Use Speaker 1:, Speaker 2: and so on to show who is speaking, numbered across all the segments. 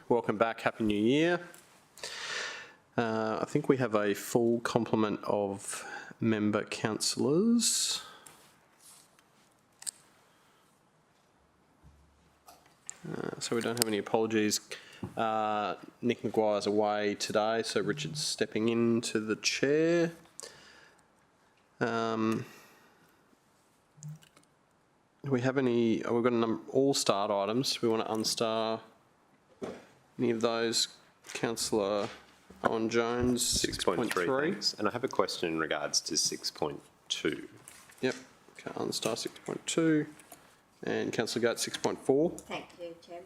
Speaker 1: welcome back. Happy New Year. I think we have a full complement of member councillors. So we don't have any apologies. Nick Maguire's away today, so Richard's stepping into the chair. Do we have any? We've got all starred items. We want to unstar any of those. Councillor Owen Jones, 6.3.
Speaker 2: Thanks. And I have a question in regards to 6.2.
Speaker 1: Yep. Okay, unstar 6.2. And Councillor Gates, 6.4.
Speaker 3: Thank you, Chairman.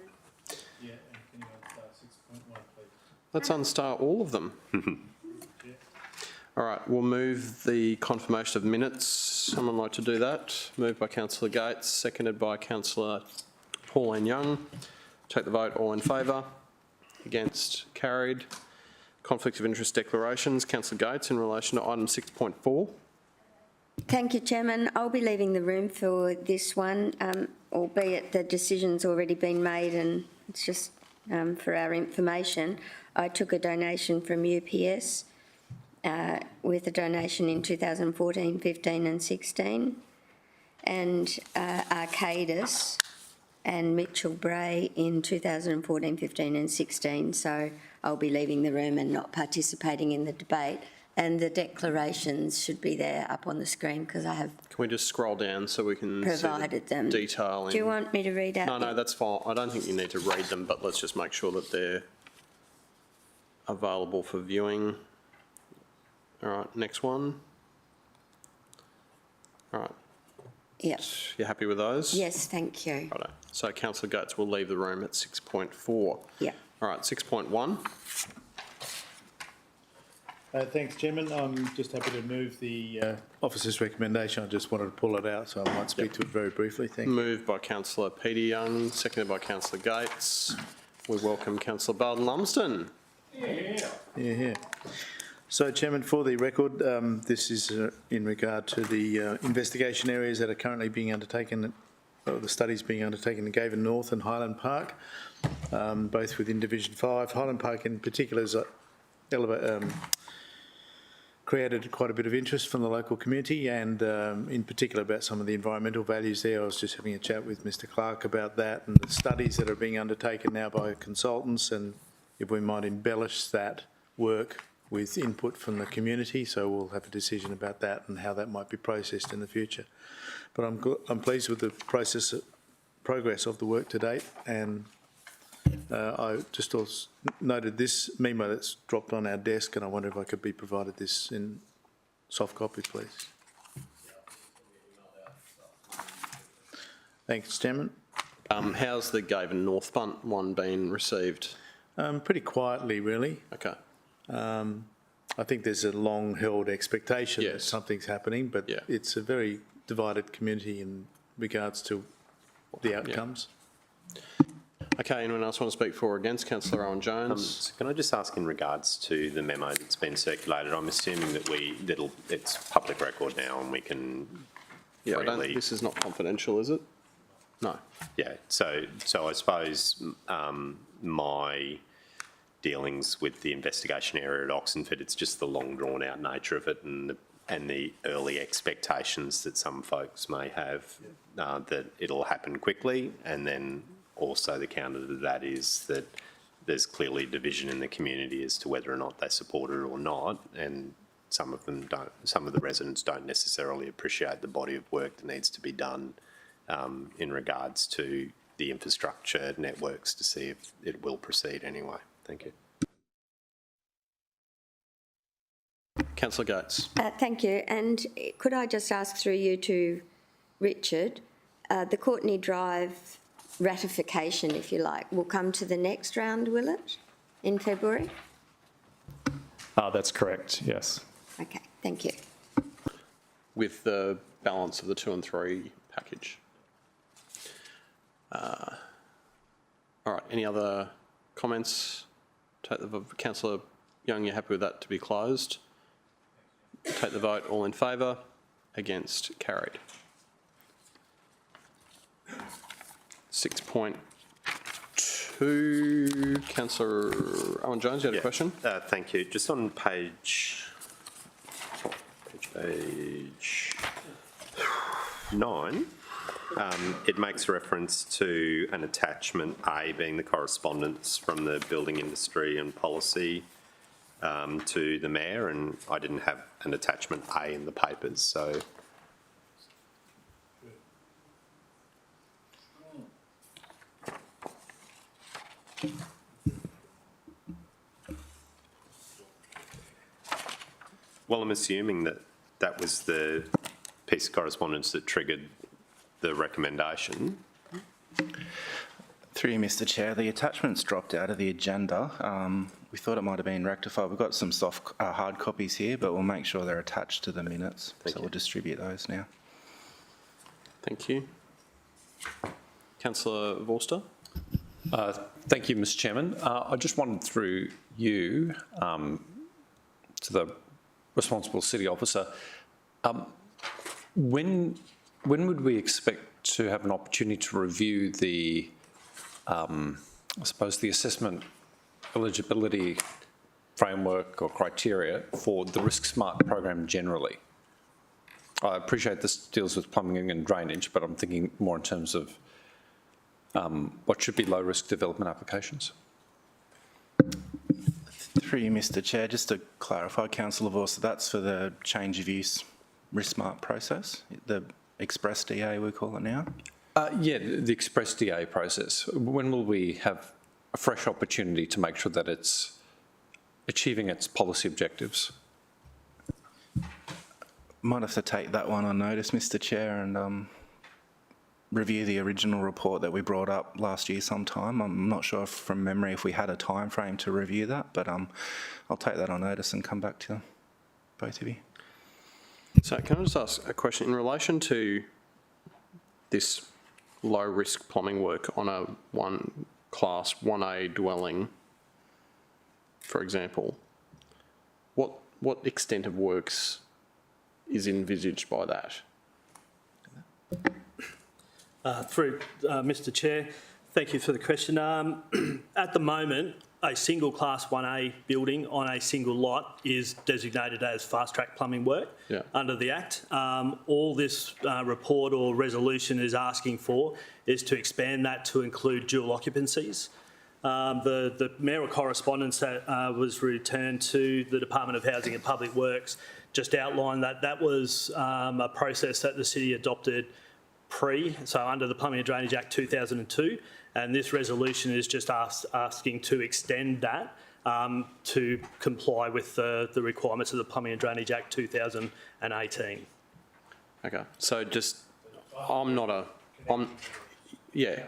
Speaker 4: Yeah, and can you unstar 6.1, please?
Speaker 1: Let's unstar all of them. All right, we'll move the confirmation of minutes. Someone like to do that? Moved by Councillor Gates, seconded by Councillor Pauline Young. Take the vote. All in favour? Against? Carried. Conflict of interest declarations. Councillor Gates in relation to item 6.4.
Speaker 3: Thank you, Chairman. I'll be leaving the room for this one, albeit the decision's already been made and it's just for our information. I took a donation from UPS with a donation in 2014, 15 and 16, and Arcadis and Mitchell Bray in 2014, 15 and 16. So I'll be leaving the room and not participating in the debate. And the declarations should be there up on the screen because I have
Speaker 1: Can we just scroll down so we can
Speaker 3: provided
Speaker 1: see the
Speaker 3: them.
Speaker 1: detail?
Speaker 3: Do you want me to read out?
Speaker 1: No, that's fine. I don't think you need to read them, but let's just make sure that they're available for viewing. All right, next one. All right.
Speaker 3: Yep.
Speaker 1: You happy with those?
Speaker 3: Yes, thank you.
Speaker 1: Righto. So Councillor Gates will leave the room at 6.4.
Speaker 3: Yep.
Speaker 1: All right, 6.1.
Speaker 4: Thanks, Chairman. I'm just happy to move the officer's recommendation. I just wanted to pull it out, so I might speak to it very briefly. Thank you.
Speaker 1: Moved by Councillor Peter Young, seconded by Councillor Gates. We welcome Councillor Belden Lumsden.
Speaker 4: Yeah. So, Chairman, for the record, this is in regard to the investigation areas that are currently being undertaken, or the studies being undertaken in Gaven North and Highland Park, both within Division 5. Highland Park in particular is created quite a bit of interest from the local community and in particular about some of the environmental values there. I was just having a chat with Mr Clark about that and the studies that are being undertaken now by consultants and if we might embellish that work with input from the community. So we'll have a decision about that and how that might be processed in the future. But I'm pleased with the progress of the work to date, and I just also noted this memo that's dropped on our desk, and I wonder if I could be provided this in soft copy, please. Thanks, Chairman.
Speaker 1: How's the Gaven North one been received?
Speaker 4: Pretty quietly, really.
Speaker 1: Okay.
Speaker 4: I think there's a long-held expectation that something's happening, but it's a very divided community in regards to the outcomes.
Speaker 1: Okay, anyone else want to speak for or against? Councillor Owen Jones.
Speaker 2: Can I just ask in regards to the memo that's been circulated? I'm assuming that it's public record now and we can freely...
Speaker 1: This is not confidential, is it? No.
Speaker 2: Yeah, so I suppose my dealings with the investigation area at Oxenford, it's just the long drawn out nature of it and the early expectations that some folks may have that it'll happen quickly, and then also the counter to that is that there's clearly division in the community as to whether or not they support it or not, and some of the residents don't necessarily appreciate the body of work that needs to be done in regards to the infrastructure networks to see if it will proceed anyway. Thank you.
Speaker 1: Councillor Gates.
Speaker 3: Thank you. And could I just ask through you to Richard, the Courtney Drive ratification, if you like, will come to the next round, will it, in February?
Speaker 5: That's correct, yes.
Speaker 3: Okay, thank you.
Speaker 1: With the balance of the 2 and 3 package. All right, any other comments? Councillor Young, you're happy with that to be closed? Take the vote. All in favour? Against? Carried. 6.2. 2, councillor Owen Jones, you had a
Speaker 2: Yeah.
Speaker 1: question?
Speaker 2: Thank you. Just on page 9, it makes reference to an attachment A being the correspondence from the building industry and policy to the mayor, and I didn't have an attachment A in the papers, so. Well, I'm assuming that that was the piece of correspondence that triggered the recommendation.
Speaker 5: Through you, Mr Chair, the attachments dropped out of the agenda. We thought it might have been rectified. We've got some hard copies here, but we'll make sure they're attached to the minutes.
Speaker 2: Thank you.
Speaker 5: We'll distribute those now.
Speaker 1: Thank you. Councillor Vorster?
Speaker 6: Thank you, Mr Chairman. I just wanted through you to the responsible city officer, when would we expect to have an opportunity to review the, I suppose, the assessment eligibility framework or criteria for the Risk Smart program generally? I appreciate this deals with plumbing and drainage, but I'm thinking more in terms of what should be low-risk development applications.
Speaker 5: Through you, Mr Chair, just to clarify, Councillor Vorster, that's for the change of use Risk Smart process, the Express DA we call it now?
Speaker 6: Yeah, the Express DA process. When will we have a fresh opportunity to make sure that it's achieving its policy objectives?
Speaker 5: Might have to take that one on notice, Mr Chair, and review the original report that we brought up last year sometime. I'm not sure from memory if we had a time frame to review that, but I'll take that on notice and come back to both of you.
Speaker 1: So can I just ask a question in relation to this low-risk plumbing work on a Class 1A dwelling, for example? What extent of works is envisaged by that?
Speaker 7: Through Mr Chair, thank you for the question. At the moment, a single Class 1A building on a single lot is designated as fast-track plumbing work under the Act. All this report or resolution is asking for is to expand that to include dual occupancies. The mayoral correspondence that was returned to the Department of Housing and Public Works just outlined that that was a process that the city adopted so under the Plumbing and Drainage Act 2002, and this resolution is just asking to extend that to comply with the requirements of the Plumbing and Drainage Act 2018.
Speaker 1: Okay, so just, yeah.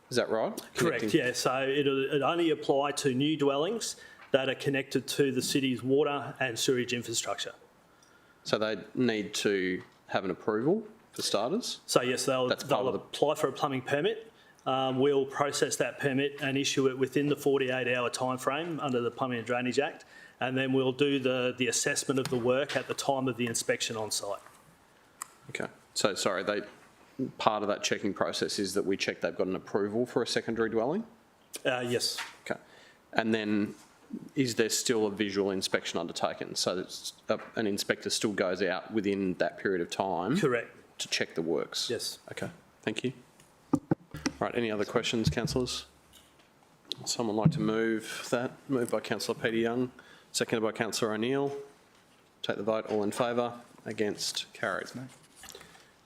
Speaker 1: Is that right?
Speaker 7: Correct, yeah. So it only apply to new dwellings that are connected to the city's water and sewage infrastructure.
Speaker 1: So they need to have an approval for starters?
Speaker 7: So yes, they'll apply for a plumbing permit. We'll process that permit and issue it within the 48-hour timeframe under the Plumbing and Drainage Act, and then we'll do the assessment of the work at the time of the inspection on site.
Speaker 1: Okay, so sorry, part of that checking process is that we check they've got an approval for a secondary dwelling?
Speaker 7: Yes.
Speaker 1: Okay, and then is there still a visual inspection undertaken? So that an inspector still goes out within that period of time?
Speaker 7: Correct.
Speaker 1: To check the works?
Speaker 7: Yes.
Speaker 1: Okay, thank you. All right, any other questions, councillors? Someone like to move that? Moved by councillor Peter Young, seconded by councillor O'Neill. Take the vote, all in favour, against, carried.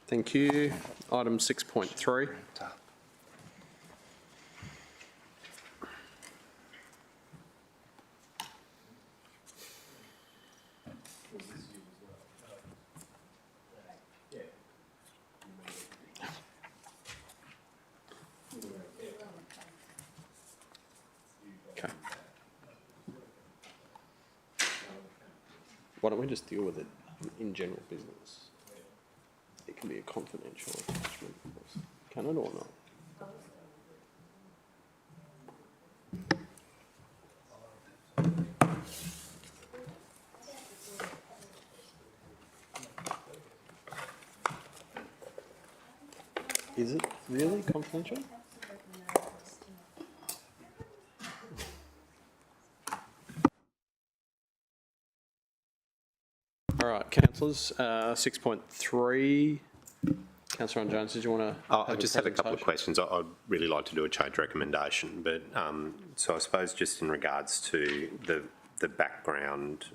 Speaker 1: Thank you. Item 6.3. Okay. Why don't we just deal with it in general business? It can be a confidential attachment. Can it or not? Is it really confidential? All right, councillors, 6.3. Councillor Owen Jones, did you want to?
Speaker 2: I just had a couple of questions. I'd really like to do a change recommendation, but so I suppose just in regards to the background,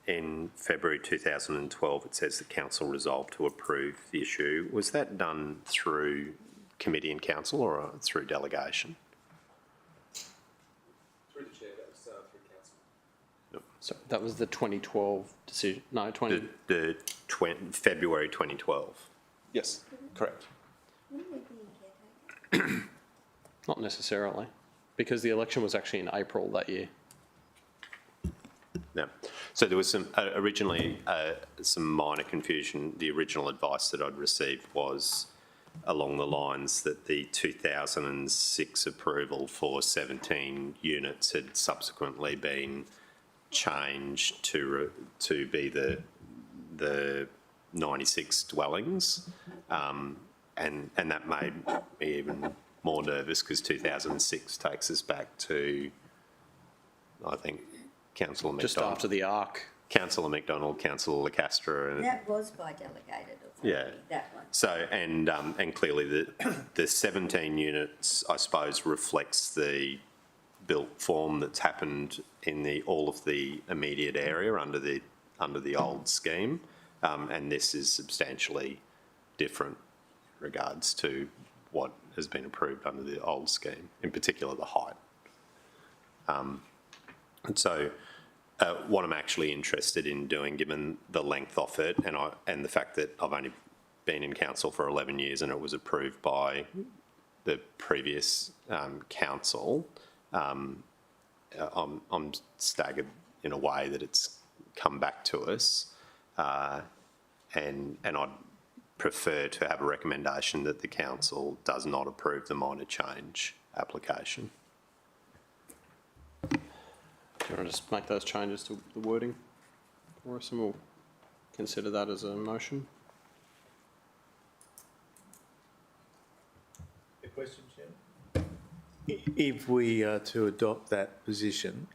Speaker 2: in February 2012, it says the council resolved to approve the issue. Was that done through committee and council or through delegation?
Speaker 8: Through the chair, that was through council.
Speaker 1: So that was the 2012 decision, no, 20,
Speaker 2: February 2012.
Speaker 8: Yes, correct.
Speaker 1: not necessarily, because the election was actually in April that year.
Speaker 2: No. So there was some, originally, some minor confusion. The original advice that I'd received was along the lines that the 2006 approval for 17 units had subsequently been changed to be the 96 dwellings. And that made me even more nervous because 2006 takes us back to, I think, Councillor
Speaker 1: Just
Speaker 2: McDonald.
Speaker 1: after the ARC.
Speaker 2: Councillor McDonald, Councillor Lacastra, and
Speaker 3: That was by delegated authority,
Speaker 2: Yeah.
Speaker 3: that one.
Speaker 2: so and clearly the 17 units, I suppose, reflects the built form that's happened in all of the immediate area under the old scheme, and this is substantially different in regards to what has been approved under the old scheme, in particular the height. And so what I'm actually interested in doing, given the length of it and the fact that I've only been in council for 11 years and it was approved by the previous council, I'm staggered in a way that it's come back to us, and I'd prefer to have a recommendation that the council does not approve the minor change application.
Speaker 1: Do you want to just make those changes to the wording for us, and we'll consider that as a motion?
Speaker 4: A question, Chairman? If we are to adopt that position,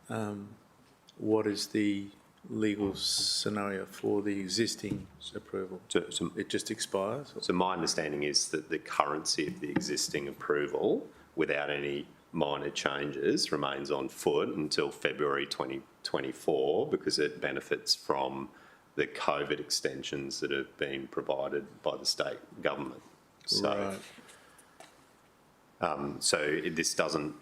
Speaker 4: what is the legal scenario for the existing approval?
Speaker 2: So
Speaker 4: It just expires?
Speaker 2: So my understanding is that the currency of the existing approval, without any minor changes, remains on foot until February 2024 because it benefits from the COVID extensions that have been provided by the state government. So, so this doesn't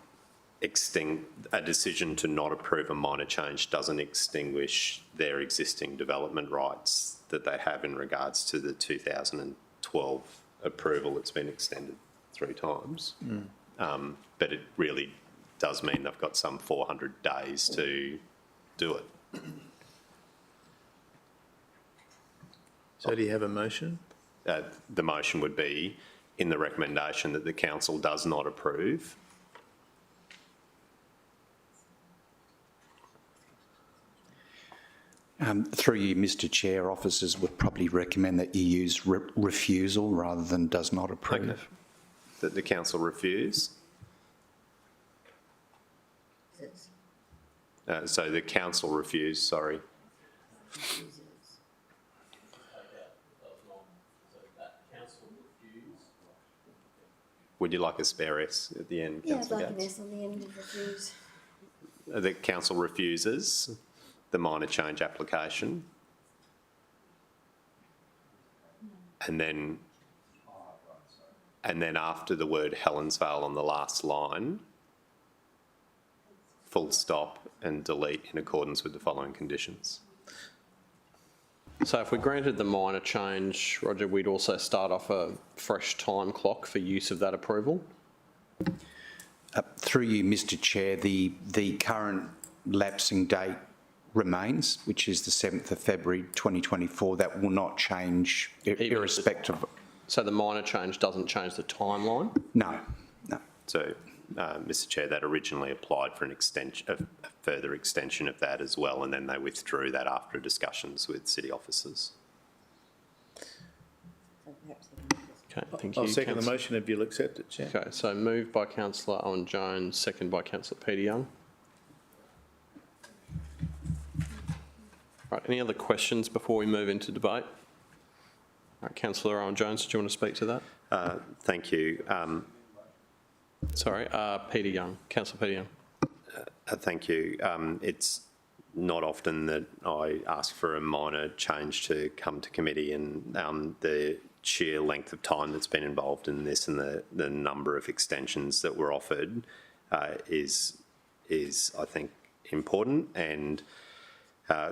Speaker 2: a decision to not approve a minor change doesn't extinguish their existing development rights that they have in regards to the 2012 approval that's been extended 3 times. But it really does mean they've got some 400 days to do it.
Speaker 4: So do you have a motion?
Speaker 2: The motion would be in the recommendation that the council does not approve.
Speaker 9: Through you, Mr Chair, officers would probably recommend that you use refusal rather than does not approve.
Speaker 2: Okay. That the council refuse. So the council refuse, sorry. Would you like a spare S at the end,
Speaker 3: Yeah, I'd
Speaker 2: councillor
Speaker 3: like an
Speaker 2: Gates?
Speaker 3: S on the end of refuse.
Speaker 2: The council refuses the minor change application. And then after the word Helensvale on the last line, full stop and delete in accordance with the following conditions.
Speaker 1: So if we granted the minor change, Roger, we'd also start off a fresh time clock for use of that approval?
Speaker 9: Through you, Mr Chair, the current lapsing date remains, which is the 7th of February 2024. That will not change irrespective.
Speaker 1: So the minor change doesn't change the timeline?
Speaker 9: No, no.
Speaker 2: So, Mr Chair, that originally applied for an extension, a further extension of that as well, and then they withdrew that after discussions with city officers.
Speaker 1: Okay, thank you.
Speaker 4: I'll second the
Speaker 1: Councillor-
Speaker 4: motion if you'll accept it, Chair.
Speaker 1: Okay, so moved by councillor Owen Jones, second by councillor Peter Young. Right, any other questions before we move into debate? All right, Councillor Owen-Jones, do you want to speak to that?
Speaker 2: Thank you.
Speaker 1: Sorry, Peter Young, Councillor Peter Young.
Speaker 2: Thank you. It's not often that I ask for a minor change to come to committee, and the sheer length of time that's been involved in this and the number of extensions that were offered is I think important. And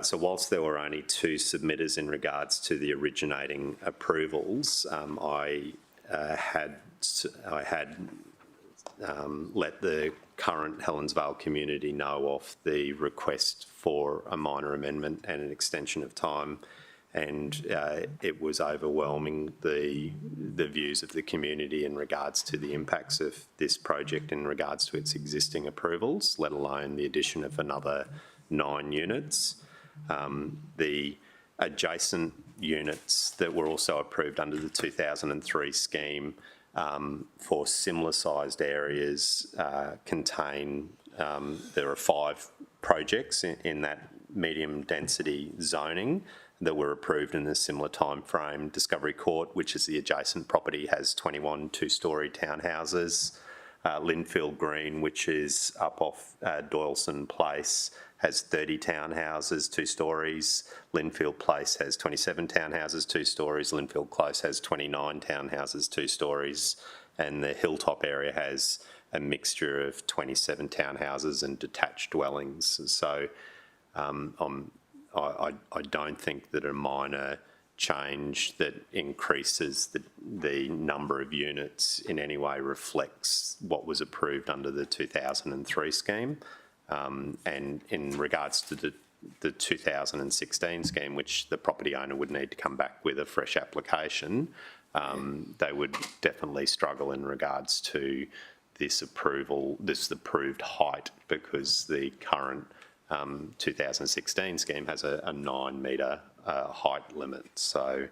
Speaker 2: so whilst there were only 2 submitters in regards to the originating approvals, I had let the current Helensvale community know of the request for a minor amendment and an extension of time, and it was overwhelming the views of the community in regards to the impacts of this project in regards to its existing approvals, let alone the addition of another 9 units. The adjacent units that were also approved under the 2003 scheme for similar sized areas contain, there are 5 projects in that medium density zoning that were approved in a similar time frame. Discovery Court, which is the adjacent property, has 21 2-storey townhouses. Linfield Green, which is up off Doyleson Place, has 30 townhouses, 2 storeys. Linfield Place has 27 townhouses, 2 storeys. Linfield Close has 29 townhouses, 2 storeys. And the Hilltop area has a mixture of 27 townhouses and detached dwellings. So I don't think that a minor change that increases the number of units in any way reflects what was approved under the 2003 scheme. And in regards to the 2016 scheme, which the property owner would need to come back with a fresh application, they would definitely struggle in regards to this approved height, because the current 2016 scheme has a 9 metre height limit. So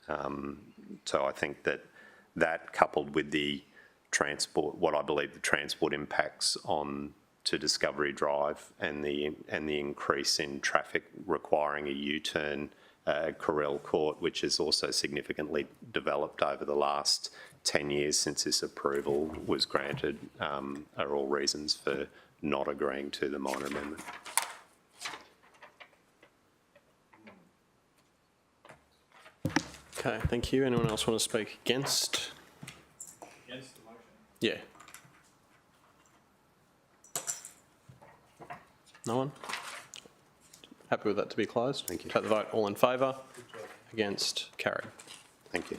Speaker 2: I think that coupled with the transport, what I believe the transport impacts on to Discovery Drive and the increase in traffic requiring a U-turn, Correll Court, which has also significantly developed over the last 10 years since this approval was granted, are all reasons for not agreeing to the minor amendment.
Speaker 1: Okay, thank you. Anyone else want to speak against?
Speaker 8: Against the motion?
Speaker 1: Yeah. No one? Happy with that to be closed?
Speaker 2: Thank you.
Speaker 1: Take the vote. All in favour? Against? Carried.
Speaker 2: Thank you.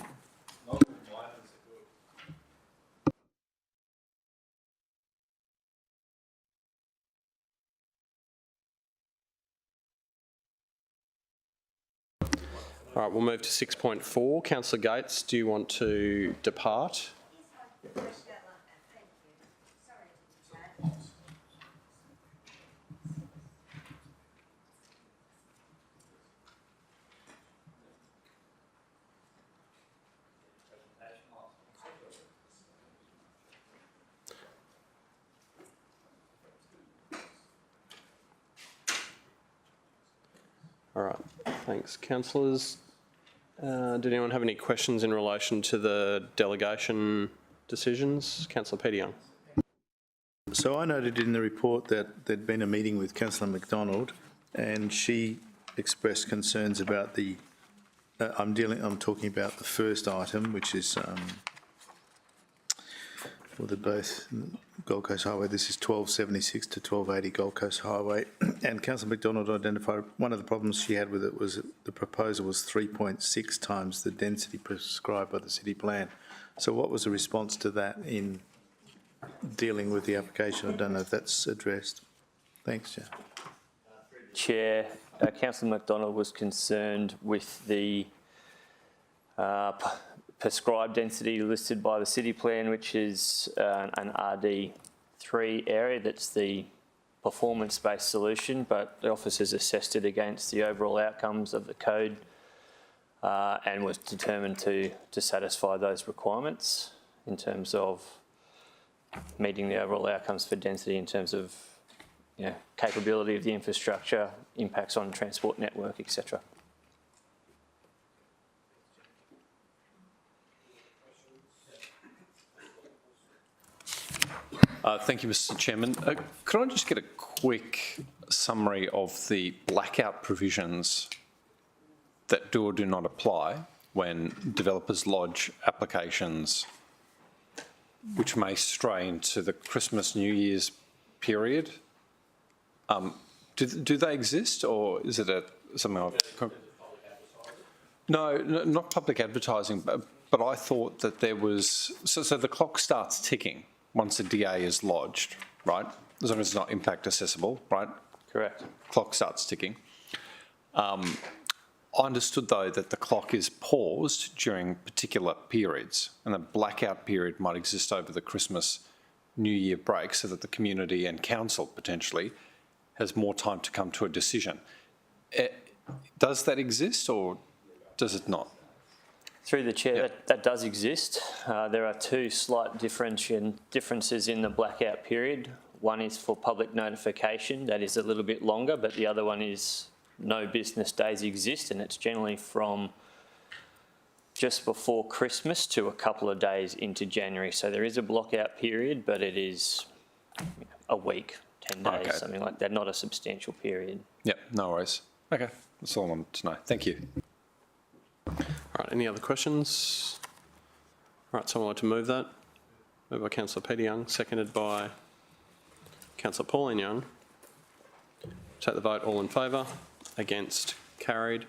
Speaker 1: All right, we'll move to 6.4. Councillor Gates, do you want to depart? All right, thanks. Councillors, did anyone have any questions in relation to the delegation decisions? Councillor Peter Young.
Speaker 4: So I noted in the report that there'd been a meeting with Councillor McDonald, and she expressed concerns about the, I'm talking about the first item, which is, well, they're both Gold Coast Highway. This is 1276 to 1280 Gold Coast Highway. And Councillor McDonald identified one of the problems she had with it was the proposal was 3.6 times the density prescribed by the city plan. So what was the response to that in dealing with the application? I don't know if that's addressed. Thanks, Chair.
Speaker 10: Chair, Councillor McDonald was concerned with the prescribed density listed by the city plan, which is an RD3 area. That's the performance-based solution, but the office has assessed it against the overall outcomes of the code and was determined to satisfy those requirements in terms of meeting the overall outcomes for density in terms of capability of the infrastructure, impacts on transport network, etc.
Speaker 6: Thank you, Mr. Chairman. Could I just get a quick summary of the blackout provisions that do or do not apply when developers lodge applications which may stray into the Christmas, New Year's period? Do they exist, or is it something like... No, not public advertising, but I thought that there was... So the clock starts ticking once a DA is lodged, right? As long as it's not impact accessible, right?
Speaker 10: Correct.
Speaker 6: Clock starts ticking. I understood, though, that the clock is paused during particular periods, and the blackout period might exist over the Christmas, New Year break, so that the community and council potentially has more time to come to a decision. Does that exist, or does it not?
Speaker 10: Through the chair, that does exist. There are two slight differences in the blackout period. One is for public notification, that is a little bit longer, but the other one is no business days exist, and it's generally from just before Christmas to a couple of days into January. So there is a blackout period, but it is a week, 10 days,
Speaker 6: Okay.
Speaker 10: something like that, not a substantial period.
Speaker 6: Yep, no worries. Okay, that's all I wanted to know. Thank you.
Speaker 1: All right, any other questions? All right, someone like to move that? Moved by councillor Peter Young, seconded by councillor Pauline Young. Take the vote, all in favour, against, carried.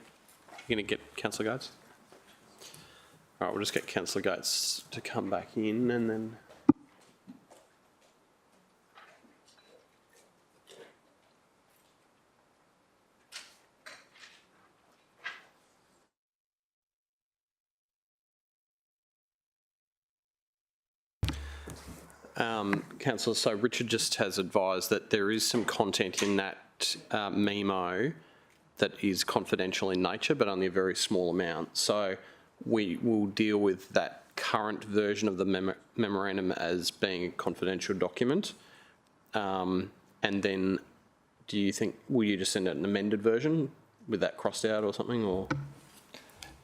Speaker 1: You're going to get councillor Gates? All right, we'll just get councillor Gates to come back in and then... Councillor, so Richard just has advised that there is some content in that memo that is confidential in nature, but only a very small amount. So we will deal with that current version of the memorandum as being a confidential document. And then do you think, will you just send out an amended version with that crossed out or something, or?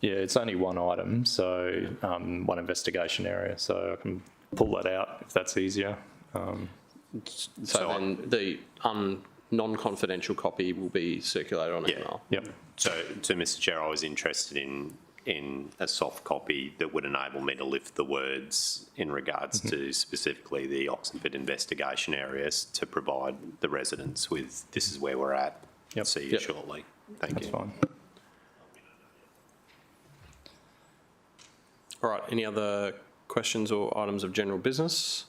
Speaker 8: Yeah, it's only one item, so one investigation area, so I can pull that out if that's easier.
Speaker 1: So then the non-confidential copy will be circulated on email?
Speaker 8: Yep.
Speaker 2: So Mr. Chair, I was interested in a soft copy that would enable me to lift the words in regards to specifically the Oxenford investigation areas to provide the residents with, this is where we're at.
Speaker 8: Yep.
Speaker 2: See you shortly. Thank
Speaker 8: That's
Speaker 2: you.
Speaker 8: fine.
Speaker 1: All right, any other questions or items of general business?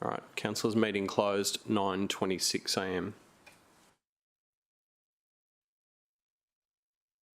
Speaker 1: All right, councillors, meeting closed, 9:26 a.m.